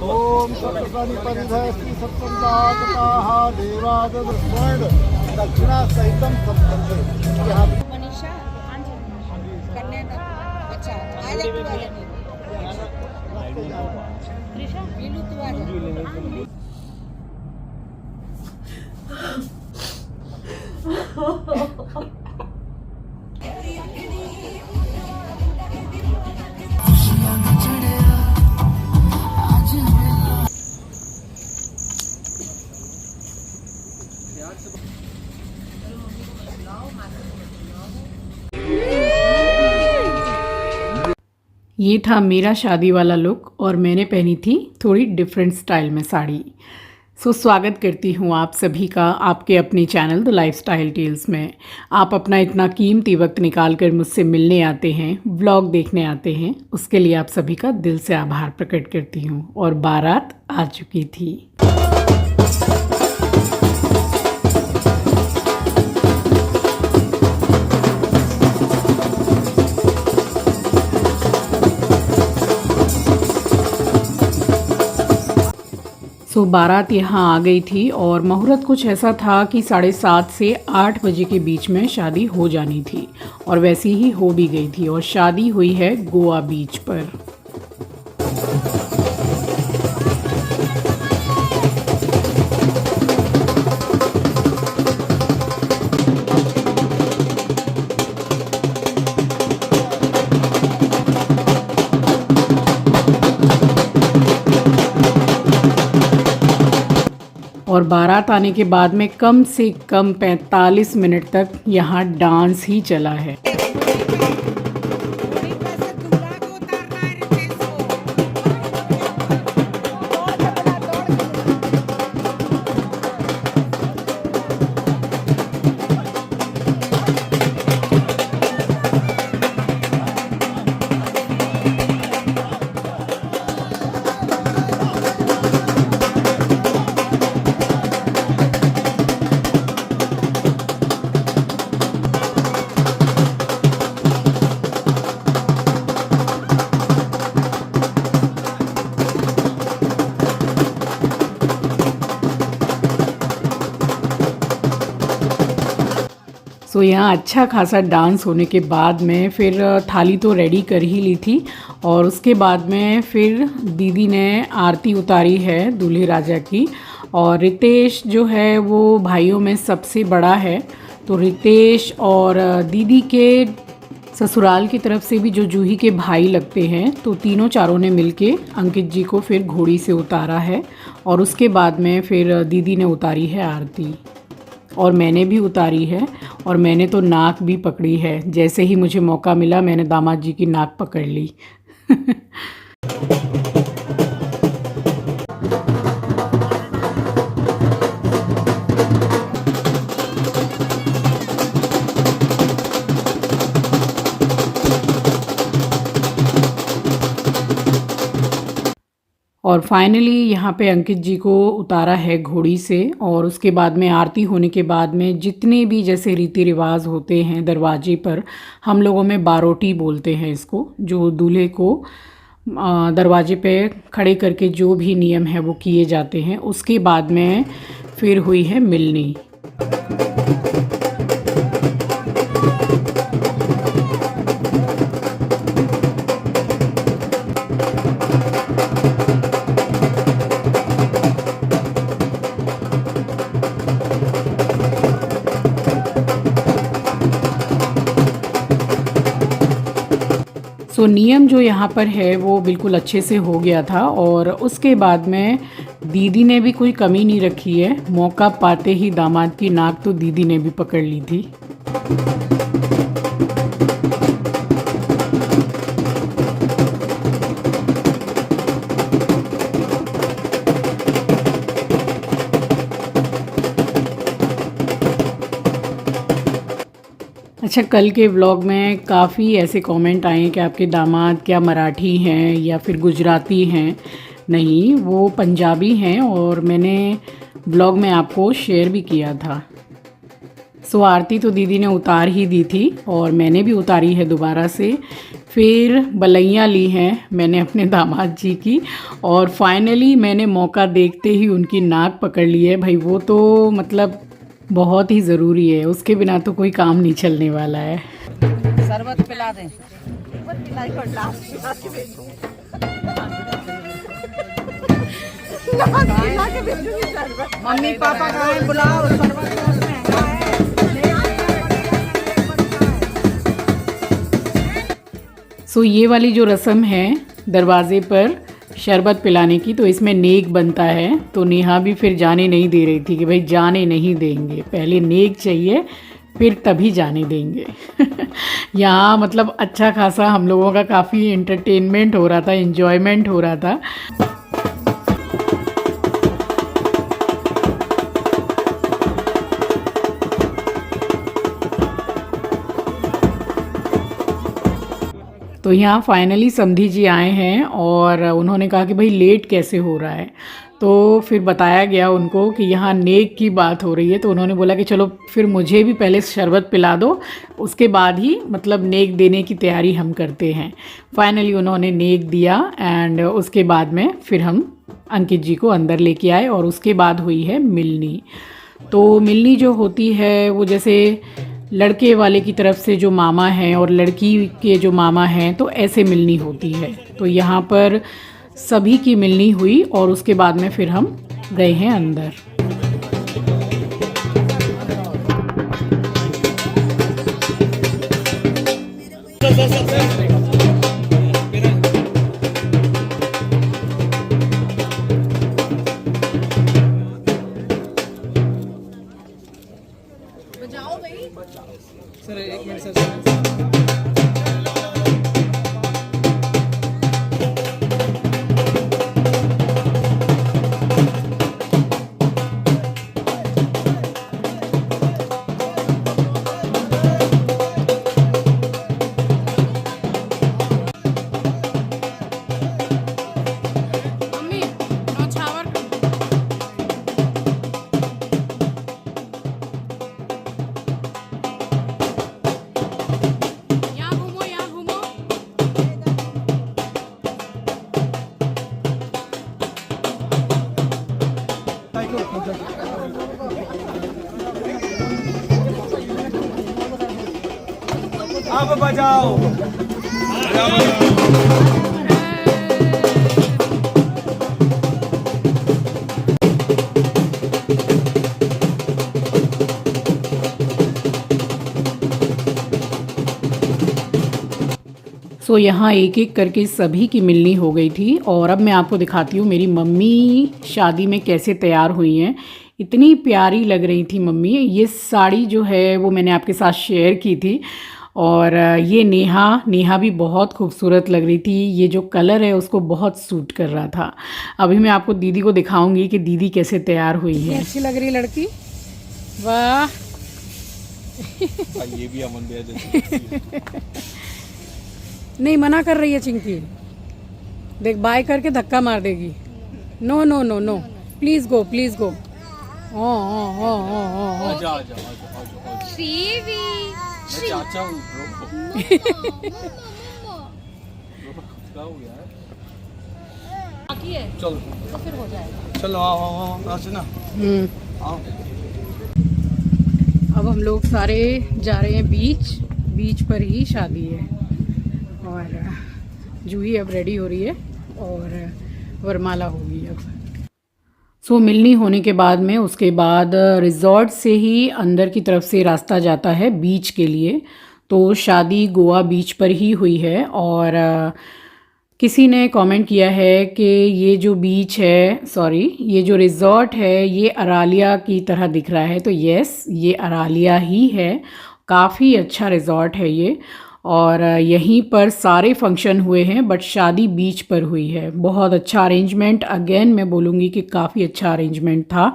ओम सप्तनि परिधयस्ति सप्तंजातकाः देवादस्वर्ण दक्षिणा सहितं सप्तंते। मनीषा करने का अच्छा आ जा तू आ जा नीलू तू आ जा। ये था मेरा शादी वाला लुक और मैंने पहनी थी थोड़ी डिफरेंट स्टाइल में साड़ी। स्वागत करती हूँ आप सभी का आपके अपने चैनल द लाइफस्टाइल टेल्स में। आप अपना इतना कीमती वक्त निकाल कर मुझसे मिलने आते हैं, व्लॉग देखने आते हैं, उसके लिए आप सभी का दिल से आभार प्रकट करती हूँ। और बारात आ चुकी थी। बारात यहाँ आ गई थी और मुहूर्त कुछ ऐसा था कि 7:30 से 8 बजे के बीच में शादी हो जानी थी और वैसी ही हो भी गई थी। और शादी हुई है गोवा बीच पर। और बारात आने के बाद में कम से कम 45 मिनट तक यहाँ डांस ही चला है। यहाँ अच्छा खासा डांस होने के बाद में फिर थाली तो रेडी कर ही ली थी और उसके बाद में फिर दीदी ने आरती उतारी है दूल्हे राजा की। और रितेश जो है वो भाइयों में सबसे बड़ा है, तो रितेश और दीदी के ससुराल की तरफ से भी जो जूही के भाई लगते हैं, तो तीनों चारों ने मिलके अंकित जी को फिर घोड़ी से उतारा है। और उसके बाद में फिर दीदी ने उतारी है आरती और मैंने भी उतारी है। और मैंने तो नाक भी पकड़ी है, जैसे ही मुझे मौका मिला मैंने दामाद जी की नाक पकड़ ली। और फाइनली यहाँ पे अंकित जी को उतारा है घोड़ी से। और उसके बाद में आरती होने के बाद में जितने भी जैसे रीति रिवाज होते हैं दरवाजे पर, हम लोगों में बारोटी बोलते हैं इसको, जो दूल्हे को दरवाजे पे खड़े करके जो भी नियम है वो किए जाते हैं। उसके बाद में फिर हुई है मिलनी। तो नियम जो यहाँ पर है वो बिल्कुल अच्छे से हो गया था। और उसके बाद में दीदी ने भी कोई कमी नहीं रखी है, मौका पाते ही दामाद की नाक तो दीदी ने भी पकड़ ली थी। अच्छा, कल के व्लॉग में काफ़ी ऐसे कमेंट आए कि आपके दामाद क्या मराठी हैं या फिर गुजराती हैं। नहीं, वो पंजाबी हैं और मैंने व्लॉग में आपको शेयर भी किया था। आरती तो दीदी ने उतार ही दी थी और मैंने भी उतारी है दोबारा से, फिर बलैयाँ ली हैं मैंने अपने दामाद जी की, और फाइनली मैंने मौका देखते ही उनकी नाक पकड़ ली है। भाई वो तो मतलब बहुत ही ज़रूरी है, उसके बिना तो कोई काम नहीं चलने वाला है। शरबत पिला दें। मम्मी पापा कहाँ हैं? बुलाओ, शरबत बहुत महंगा है। सो ये वाली जो रस्म है दरवाजे पर शरबत पिलाने की, तो इसमें नेक बनता है। तो नेहा भी फिर जाने नहीं दे रही थी कि भाई जाने नहीं देंगे, पहले नेक चाहिए फिर तभी जाने देंगे। यहाँ मतलब अच्छा खासा हम लोगों का काफ़ी एंटरटेनमेंट हो रहा था, एंजॉयमेंट हो रहा था। तो यहाँ फाइनली समधी जी आए हैं और उन्होंने कहा कि भाई लेट कैसे हो रहा है। तो फिर बताया गया उनको कि यहाँ नेक की बात हो रही है, तो उन्होंने बोला कि चलो फिर मुझे भी पहले शरबत पिला दो, उसके बाद ही मतलब नेक देने की तैयारी हम करते हैं। फाइनली उन्होंने नेक दिया एंड उसके बाद में फिर हम अंकित जी को अंदर लेके आए और उसके बाद हुई है मिलनी। तो मिलनी जो होती है वो जैसे लड़के वाले की तरफ से जो मामा हैं और लड़की के जो मामा हैं, तो ऐसे मिलनी होती है। तो यहाँ पर सभी की मिलनी हुई और उसके बाद में फिर हम गए हैं अंदर। सर एक मिनट सर। अब बजाओ। सो यहाँ एक एक करके सभी की मिलनी हो गई थी और अब मैं आपको दिखाती हूँ मेरी मम्मी शादी में कैसे तैयार हुई हैं। इतनी प्यारी लग रही थी मम्मी। ये साड़ी जो है वो मैंने आपके साथ शेयर की थी और ये नेहा भी बहुत खूबसूरत लग रही थी। ये जो कलर है उसको बहुत सूट कर रहा था। अभी मैं आपको दीदी को दिखाऊंगी कि दीदी कैसे तैयार हुई है। अच्छी लग रही लड़की, वाह। ये भी अमन भैया जैसे नहीं मना कर रही है चिंकी, देख बाय करके धक्का मार देगी। No no no no, please go please go. चाचा हूँ चलो तो फिर हो जाएगा। चलो आओ ना आओ। अब हम लोग सारे जा रहे हैं बीच पर ही शादी है और जूही अब रेडी हो रही है और वरमाला होगी अब। सो मिलनी होने के बाद में उसके बाद रिजॉर्ट से ही अंदर की तरफ से रास्ता जाता है बीच के लिए। तो शादी गोवा बीच पर ही हुई है और किसी ने कमेंट किया है कि ये जो बीच है, सॉरी ये जो रिज़ॉर्ट है ये अरालिया की तरह दिख रहा है। तो यस, ये अरालिया ही है। काफ़ी अच्छा रिज़ॉर्ट है ये और यहीं पर सारे फंक्शन हुए हैं, बट शादी बीच पर हुई है। बहुत अच्छा अरेंजमेंट, अगेन मैं बोलूँगी कि काफ़ी अच्छा अरेंजमेंट था।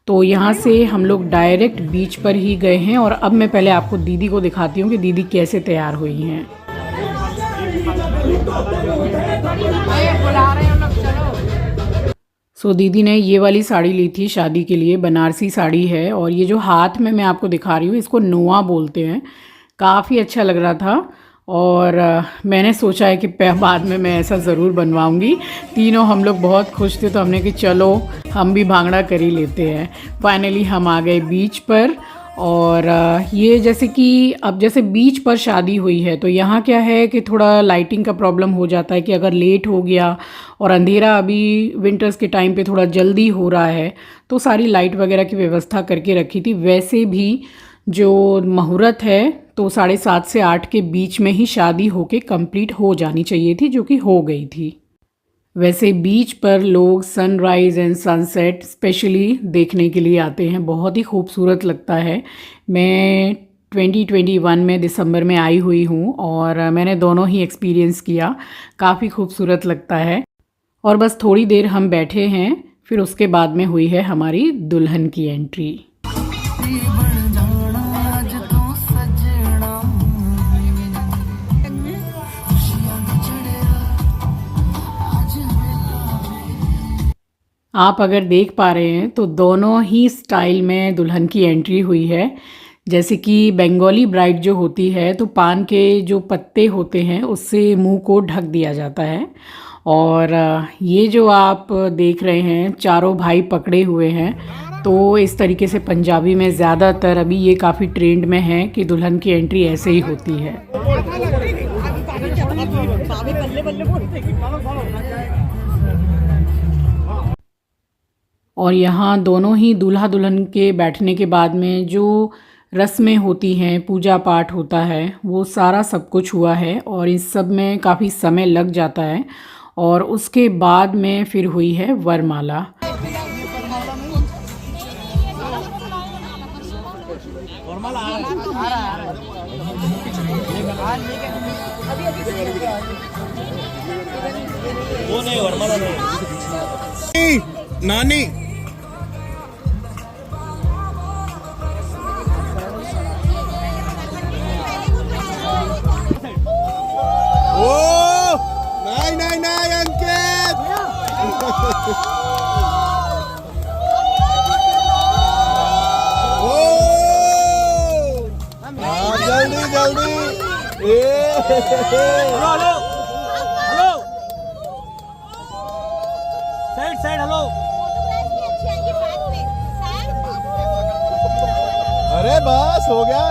तो यहाँ से हम लोग डायरेक्ट बीच पर ही गए हैं और अब मैं पहले आपको दीदी को दिखाती हूँ कि दीदी कैसे तैयार हुई हैं। सो दीदी ने ये वाली साड़ी ली थी शादी के लिए, बनारसी साड़ी है और ये जो हाथ में मैं आपको दिखा रही हूँ इसको नोआ बोलते हैं। काफ़ी अच्छा लग रहा था और मैंने सोचा है कि बाद में मैं ऐसा ज़रूर बनवाऊंगी। तीनों हम लोग बहुत खुश थे तो हमने कि चलो हम भी भांगड़ा कर ही लेते हैं। फाइनली हम आ गए बीच पर। और ये जैसे कि अब जैसे बीच पर शादी हुई है तो यहाँ क्या है कि थोड़ा लाइटिंग का प्रॉब्लम हो जाता है कि अगर लेट हो गया और अंधेरा अभी विंटर्स के टाइम पे थोड़ा जल्दी हो रहा है तो सारी लाइट वगैरह की व्यवस्था करके रखी थी। वैसे भी जो मुहूर्त है तो 7:30 से 8 के बीच में ही शादी होके कंप्लीट हो जानी चाहिए थी, जो कि हो गई थी। वैसे बीच पर लोग सनराइज़ एंड सनसेट स्पेशली देखने के लिए आते हैं, बहुत ही खूबसूरत लगता है। मैं 2021 में दिसंबर में आई हुई हूँ और मैंने दोनों ही एक्सपीरियंस किया, काफ़ी खूबसूरत लगता है। और बस थोड़ी देर हम बैठे हैं, फिर उसके बाद में हुई है हमारी दुल्हन की एंट्री। आप अगर देख पा रहे हैं तो दोनों ही स्टाइल में दुल्हन की एंट्री हुई है। जैसे कि बंगाली ब्राइड जो होती है तो पान के जो पत्ते होते हैं उससे मुंह को ढक दिया जाता है। और ये जो आप देख रहे हैं चारों भाई पकड़े हुए हैं, तो इस तरीके से पंजाबी में ज़्यादातर अभी ये काफ़ी ट्रेंड में है कि दुल्हन की एंट्री ऐसे ही होती है। और यहाँ दोनों ही दूल्हा दुल्हन के बैठने के बाद में जो रस्में होती हैं, पूजा पाठ होता है, वो सारा सब कुछ हुआ है और इस सब में काफ़ी समय लग जाता है। और उसके बाद में फिर हुई है वरमाला। वो नहीं, वरमाला नहीं। नानी नहीं अंकित। जल्दी जल्दी। Hello hello side side hello. अरे बस हो गया।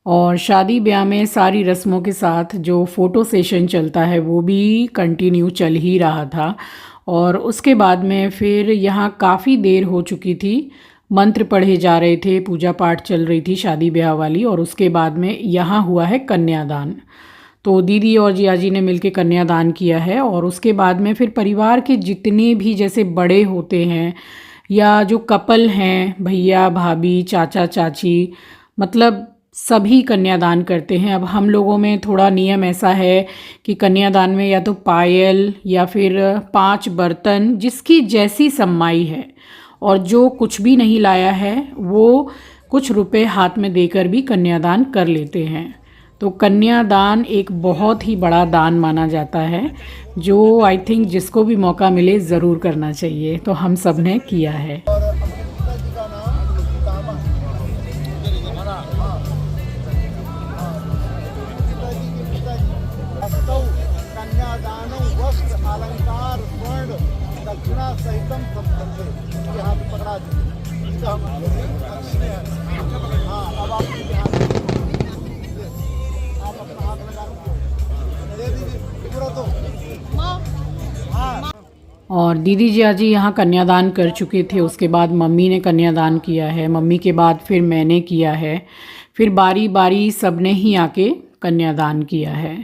और शादी ब्याह में सारी रस्मों के साथ जो फ़ोटो सेशन चलता है वो भी कंटिन्यू चल ही रहा था। और उसके बाद में फिर यहाँ काफ़ी देर हो चुकी थी, मंत्र पढ़े जा रहे थे, पूजा पाठ चल रही थी शादी ब्याह वाली। और उसके बाद में यहाँ हुआ है कन्यादान। तो दीदी और जियाजी ने मिलकर कन्यादान किया है। और उसके बाद में फिर परिवार के जितने भी जैसे बड़े होते हैं या जो कपल हैं, भैया भाभी चाचा चाची, मतलब सभी कन्यादान करते हैं। अब हम लोगों में थोड़ा नियम ऐसा है कि कन्यादान में या तो पायल या फिर 5 बर्तन, जिसकी जैसी सम्माई है, और जो कुछ भी नहीं लाया है वो कुछ रुपए हाथ में देकर भी कन्यादान कर लेते हैं। तो कन्यादान एक बहुत ही बड़ा दान माना जाता है, जो आई थिंक जिसको भी मौका मिले ज़रूर करना चाहिए। तो हम सब ने किया है। अलंकार स्वर्ण दक्षिणा सहितम सब हाथ पकड़ा दीजिए। हाँ, अब आप अपना हाथ लगा पूरा तो। और दीदी जियाजी यहाँ कन्यादान कर चुके थे। उसके बाद मम्मी ने कन्यादान किया है, मम्मी के बाद फिर मैंने किया है, फिर बारी बारी सब ने ही आके कन्यादान किया है।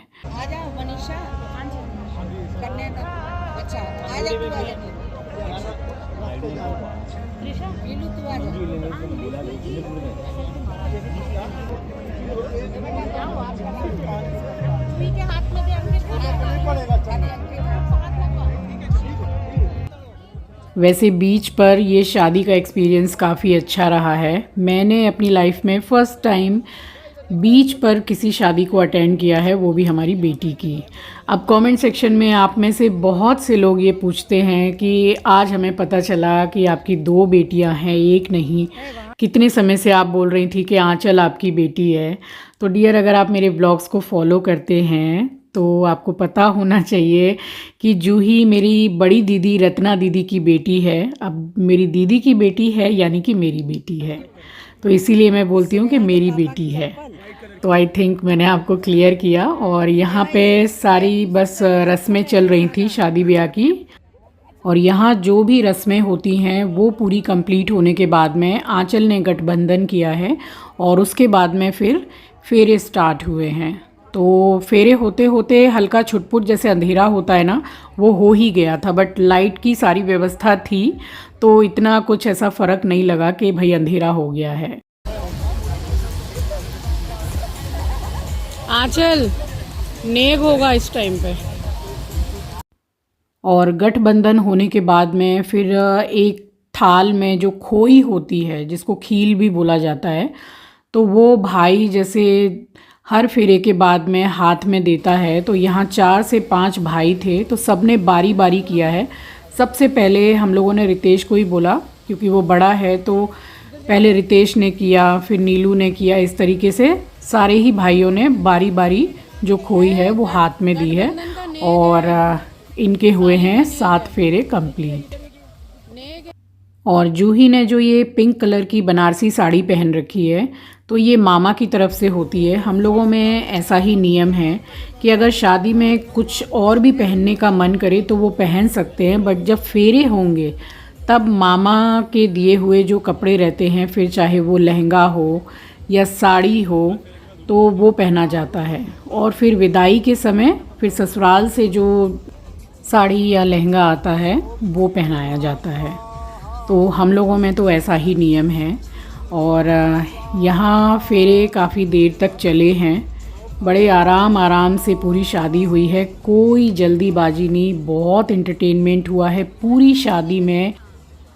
वैसे बीच पर ये शादी का एक्सपीरियंस काफ़ी अच्छा रहा है। मैंने अपनी लाइफ में फ़र्स्ट टाइम बीच पर किसी शादी को अटेंड किया है, वो भी हमारी बेटी की। अब कमेंट सेक्शन में आप में से बहुत से लोग ये पूछते हैं कि आज हमें पता चला कि आपकी 2 बेटियां हैं, एक नहीं। कितने समय से आप बोल रही थी कि आंचल आपकी बेटी है। तो डियर, अगर आप मेरे ब्लॉग्स को फॉलो करते हैं तो आपको पता होना चाहिए कि जूही मेरी बड़ी दीदी रत्ना दीदी की बेटी है। अब मेरी दीदी की बेटी है यानी कि मेरी बेटी है, तो इसीलिए मैं बोलती हूँ कि मेरी बेटी है। तो आई थिंक मैंने आपको क्लियर किया। और यहाँ पे सारी बस रस्में चल रही थी शादी ब्याह की, और यहाँ जो भी रस्में होती हैं वो पूरी कंप्लीट होने के बाद में आंचल ने गठबंधन किया है और उसके बाद में फिर फेरे स्टार्ट हुए हैं। तो फेरे होते होते हल्का छुटपुट जैसे अंधेरा होता है ना, वो हो ही गया था, बट लाइट की सारी व्यवस्था थी तो इतना कुछ ऐसा फ़र्क नहीं लगा कि भाई अंधेरा हो गया है। आंचल नेग होगा इस टाइम पे। और गठबंधन होने के बाद में फिर एक थाल में जो खोई होती है, जिसको खील भी बोला जाता है, तो वो भाई जैसे हर फेरे के बाद में हाथ में देता है। तो यहाँ 4 से 5 भाई थे, तो सब ने बारी बारी किया है। सबसे पहले हम लोगों ने रितेश को ही बोला, क्योंकि वो बड़ा है, तो पहले रितेश ने किया, फिर नीलू ने किया। इस तरीके से सारे ही भाइयों ने बारी बारी जो खोई है वो हाथ में दी है, और इनके हुए हैं 7 फेरे कंप्लीट। और जूही ने जो ये पिंक कलर की बनारसी साड़ी पहन रखी है, तो ये मामा की तरफ से होती है। हम लोगों में ऐसा ही नियम है कि अगर शादी में कुछ और भी पहनने का मन करे तो वो पहन सकते हैं, बट जब फेरे होंगे तब मामा के दिए हुए जो कपड़े रहते हैं, फिर चाहे वो लहंगा हो या साड़ी हो, तो वो पहना जाता है। और फिर विदाई के समय फिर ससुराल से जो साड़ी या लहंगा आता है वो पहनाया जाता है। तो हम लोगों में तो ऐसा ही नियम है। और यहाँ फेरे काफ़ी देर तक चले हैं, बड़े आराम से पूरी शादी हुई है, कोई जल्दीबाजी नहीं, बहुत एंटरटेनमेंट हुआ है पूरी शादी में,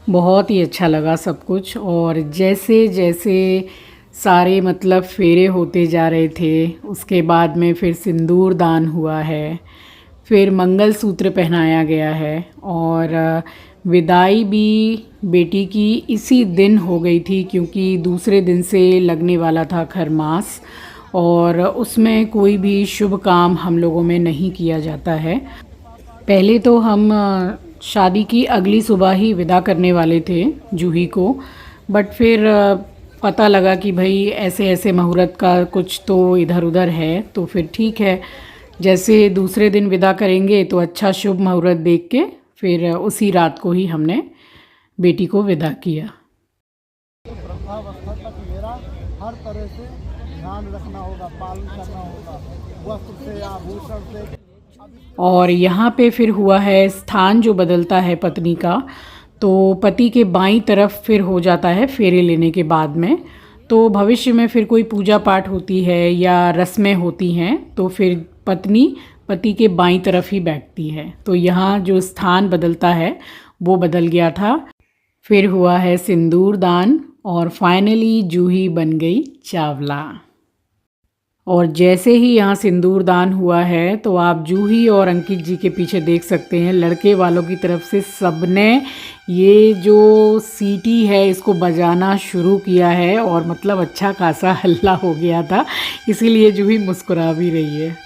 बहुत ही अच्छा लगा सब कुछ। और जैसे जैसे सारे मतलब फेरे होते जा रहे थे, उसके बाद में फिर सिंदूर दान हुआ है, फिर मंगलसूत्र पहनाया गया है, और विदाई भी बेटी की इसी दिन हो गई थी, क्योंकि दूसरे दिन से लगने वाला था खरमास, और उसमें कोई भी शुभ काम हम लोगों में नहीं किया जाता है। पहले तो हम शादी की अगली सुबह ही विदा करने वाले थे जूही को, बट फिर पता लगा कि भाई ऐसे ऐसे मुहूर्त का कुछ तो इधर उधर है, तो फिर ठीक है, जैसे दूसरे दिन विदा करेंगे तो अच्छा शुभ मुहूर्त देख के फिर उसी रात को ही हमने बेटी को विदा किया। वृद्धावस्था तक मेरा हर तरह से ध्यान रखना होगा, पालन करना होगा, वस्त्र से, आभूषण से। और यहाँ पे फिर हुआ है स्थान जो बदलता है पत्नी का, तो पति के बाईं तरफ फिर हो जाता है फेरे लेने के बाद में। तो भविष्य में फिर कोई पूजा पाठ होती है या रस्में होती हैं तो फिर पत्नी पति के बाईं तरफ ही बैठती है। तो यहाँ जो स्थान बदलता है वो बदल गया था। फिर हुआ है सिंदूर दान और फाइनली जूही बन गई चावला। और जैसे ही यहाँ सिंदूर दान हुआ है तो आप जूही और अंकित जी के पीछे देख सकते हैं, लड़के वालों की तरफ से सबने ये जो सीटी है इसको बजाना शुरू किया है, और मतलब अच्छा खासा हल्ला हो गया था, इसीलिए जूही मुस्कुरा भी रही है।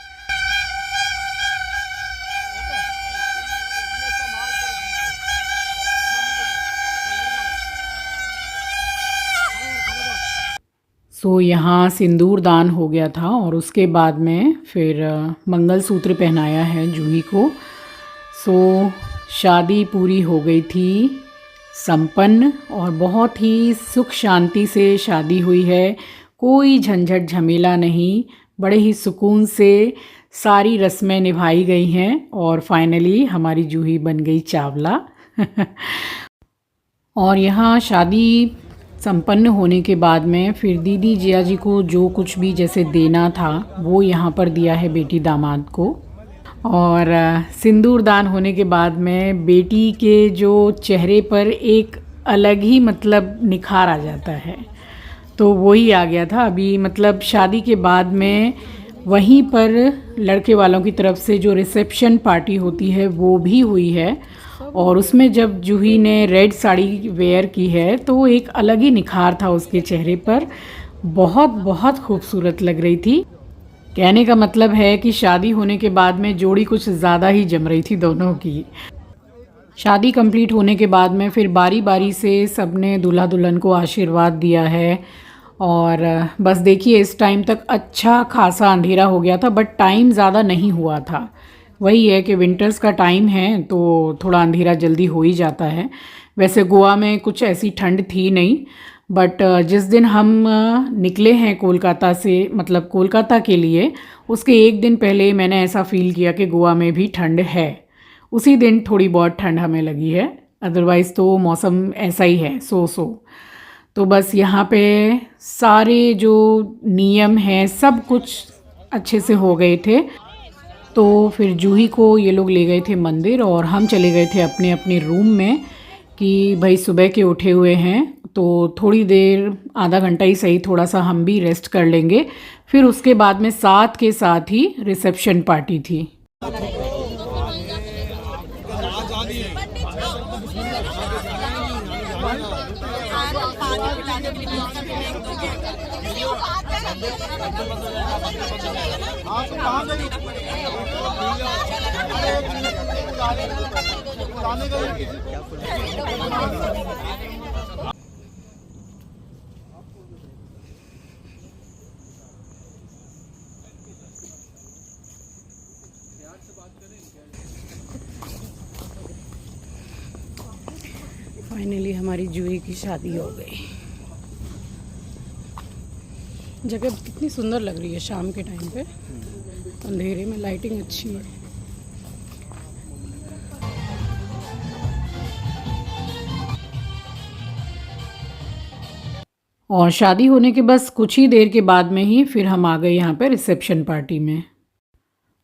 सो यहाँ सिंदूर दान हो गया था और उसके बाद में फिर मंगलसूत्र पहनाया है जूही को। सो शादी पूरी हो गई थी संपन्न, और बहुत ही सुख शांति से शादी हुई है, कोई झंझट झमेला नहीं, बड़े ही सुकून से सारी रस्में निभाई गई हैं, और फाइनली हमारी जूही बन गई चावला। और यहाँ शादी संपन्न होने के बाद में फिर दीदी जिया जी को जो कुछ भी जैसे देना था वो यहाँ पर दिया है बेटी दामाद को। और सिंदूर दान होने के बाद में बेटी के जो चेहरे पर एक अलग ही मतलब निखार आ जाता है। तो वही आ गया था अभी, मतलब शादी के बाद में वहीं पर लड़के वालों की तरफ से जो रिसेप्शन पार्टी होती है वो भी हुई है। और उसमें जब जूही ने रेड साड़ी वेयर की है तो एक अलग ही निखार था उसके चेहरे पर, बहुत बहुत खूबसूरत लग रही थी। कहने का मतलब है कि शादी होने के बाद में जोड़ी कुछ ज़्यादा ही जम रही थी दोनों की। शादी कंप्लीट होने के बाद में फिर बारी बारी से सबने दूल्हा दुल्हन को आशीर्वाद दिया है। और बस देखिए इस टाइम तक अच्छा खासा अंधेरा हो गया था, बट टाइम ज़्यादा नहीं हुआ था। वही है कि विंटर्स का टाइम है तो थोड़ा अंधेरा जल्दी हो ही जाता है। वैसे गोवा में कुछ ऐसी ठंड थी नहीं, बट जिस दिन हम निकले हैं कोलकाता से, मतलब कोलकाता के लिए, उसके एक दिन पहले मैंने ऐसा फ़ील किया कि गोवा में भी ठंड है। उसी दिन थोड़ी बहुत ठंड हमें लगी है, अदरवाइज़ तो मौसम ऐसा ही है सो। तो बस यहाँ पे सारे जो नियम हैं सब कुछ अच्छे से हो गए थे। तो फिर जूही को ये लोग ले गए थे मंदिर और हम चले गए थे अपने अपने रूम में कि भाई सुबह के उठे हुए हैं तो थोड़ी देर, आधा घंटा ही सही, थोड़ा सा हम भी रेस्ट कर लेंगे। फिर उसके बाद में साथ के साथ ही रिसेप्शन पार्टी थी। फाइनली हमारी जूही की शादी हो गई। जगह कितनी सुंदर लग रही है शाम के टाइम पे, अंधेरे में लाइटिंग अच्छी है। और शादी होने के बस कुछ ही देर के बाद में ही फिर हम आ गए यहाँ पे रिसेप्शन पार्टी में।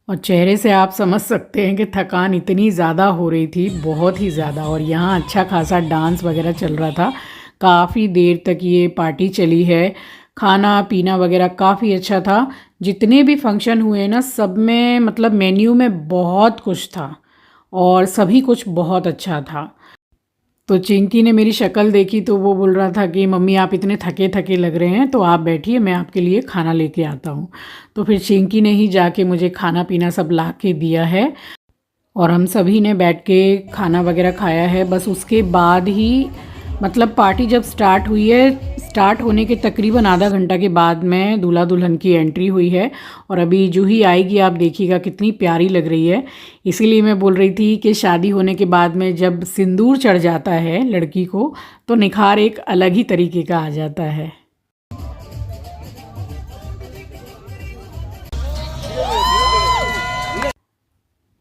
और चेहरे से आप समझ सकते हैं कि थकान इतनी ज़्यादा हो रही थी, बहुत ही ज़्यादा। और यहाँ अच्छा खासा डांस वगैरह चल रहा था, काफ़ी देर तक ये पार्टी चली है। खाना पीना वगैरह काफ़ी अच्छा था। जितने भी फंक्शन हुए ना, सब में मतलब मेन्यू में बहुत कुछ था और सभी कुछ बहुत अच्छा था। तो चिंकी ने मेरी शक्ल देखी तो वो बोल रहा था कि मम्मी आप इतने थके थके लग रहे हैं, तो आप बैठिए, मैं आपके लिए खाना लेके आता हूँ। तो फिर चिंकी ने ही जाके मुझे खाना पीना सब ला के दिया है और हम सभी ने बैठ के खाना वगैरह खाया है। बस उसके बाद ही, मतलब पार्टी जब स्टार्ट हुई है, स्टार्ट होने के तकरीबन आधा घंटा के बाद में दूल्हा दुल्हन की एंट्री हुई है। और अभी जूही आएगी, आप देखिएगा कितनी प्यारी लग रही है। इसीलिए मैं बोल रही थी कि शादी होने के बाद में जब सिंदूर चढ़ जाता है लड़की को तो निखार एक अलग ही तरीके का आ जाता है।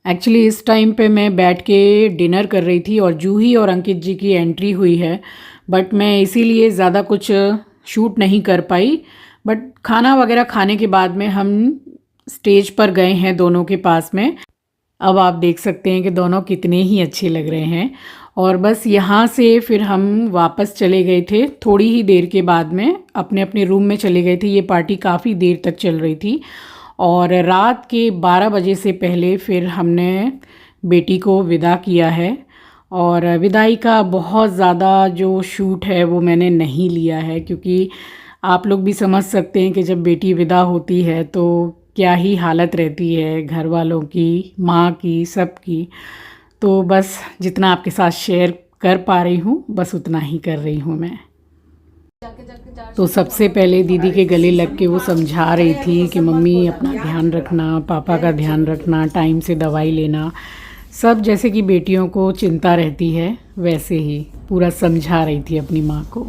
एक्चुअली इस टाइम पे मैं बैठ के डिनर कर रही थी और जूही और अंकित जी की एंट्री हुई है, बट मैं इसीलिए ज़्यादा कुछ शूट नहीं कर पाई। बट खाना वगैरह खाने के बाद में हम स्टेज पर गए हैं दोनों के पास में। अब आप देख सकते हैं कि दोनों कितने ही अच्छे लग रहे हैं। और बस यहाँ से फिर हम वापस चले गए थे थोड़ी ही देर के बाद में, अपने अपने रूम में चले गए थे। ये पार्टी काफ़ी देर तक चल रही थी और रात के 12 बजे से पहले फिर हमने बेटी को विदा किया है। और विदाई का बहुत ज़्यादा जो शूट है वो मैंने नहीं लिया है, क्योंकि आप लोग भी समझ सकते हैं कि जब बेटी विदा होती है तो क्या ही हालत रहती है घर वालों की, माँ की, सब की। तो बस जितना आपके साथ शेयर कर पा रही हूँ बस उतना ही कर रही हूँ मैं। तो सबसे पहले दीदी के गले लग के वो समझा रही थी कि मम्मी अपना ध्यान रखना, पापा का ध्यान रखना, टाइम से दवाई लेना, सब जैसे कि बेटियों को चिंता रहती है वैसे ही पूरा समझा रही थी अपनी माँ को।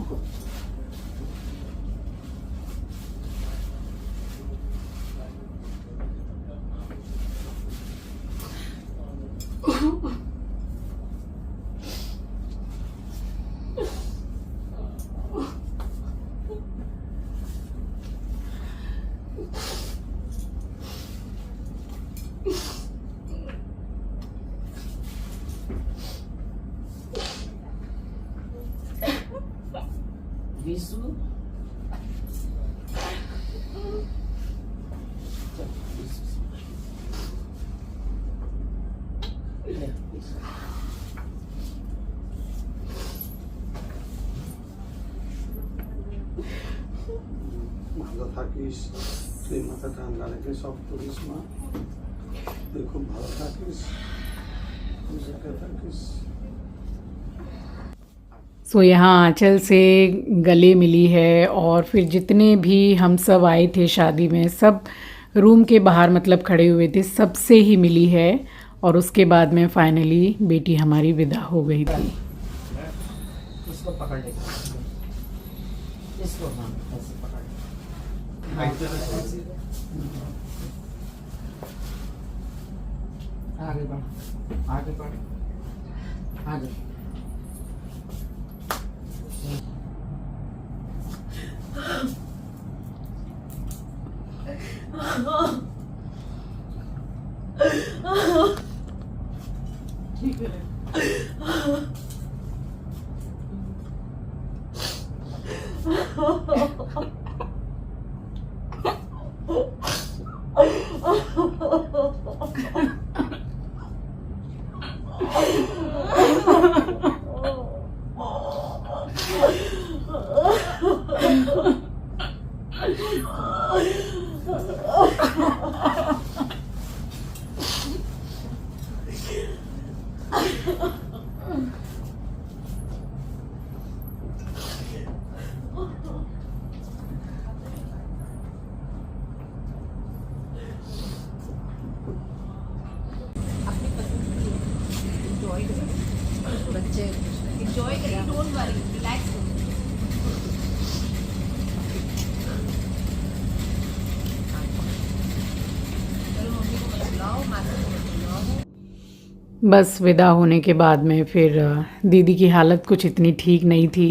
विशु ভালো থাকিস, তুই মাথা ঠান্ডা রেখে সব করিস মা, তুই খুব ভালো থাকিস, সুখে থাকিস। सो यहाँ आंचल से गले मिली है और फिर जितने भी हम सब आए थे शादी में सब रूम के बाहर मतलब खड़े हुए थे, सबसे ही मिली है। और उसके बाद में फाइनली बेटी हमारी विदा हो गई थी। इसको पकड़ ले, इसको हाँ ऐसे पकड़ ले। आगे बढ़, आगे बढ़, आगे। ठीक है। बच्चे एंजॉय करिए, डोंट वरी, रिलैक्स हो। चलो मम्मी को मत बुलाओ, मासी को मत बुलाओ। बस विदा होने के बाद में फिर दीदी की हालत कुछ इतनी ठीक नहीं थी,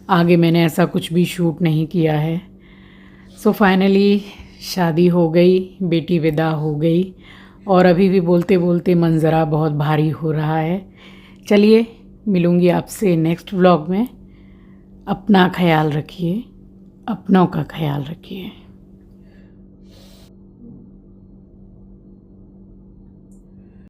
आगे मैंने ऐसा कुछ भी शूट नहीं किया है। सो फाइनली शादी हो गई, बेटी विदा हो गई और अभी भी बोलते बोलते मन ज़रा बहुत भारी हो रहा है। चलिए मिलूँगी आपसे नेक्स्ट व्लॉग में। अपना ख्याल रखिए, अपनों का ख्याल रखिए।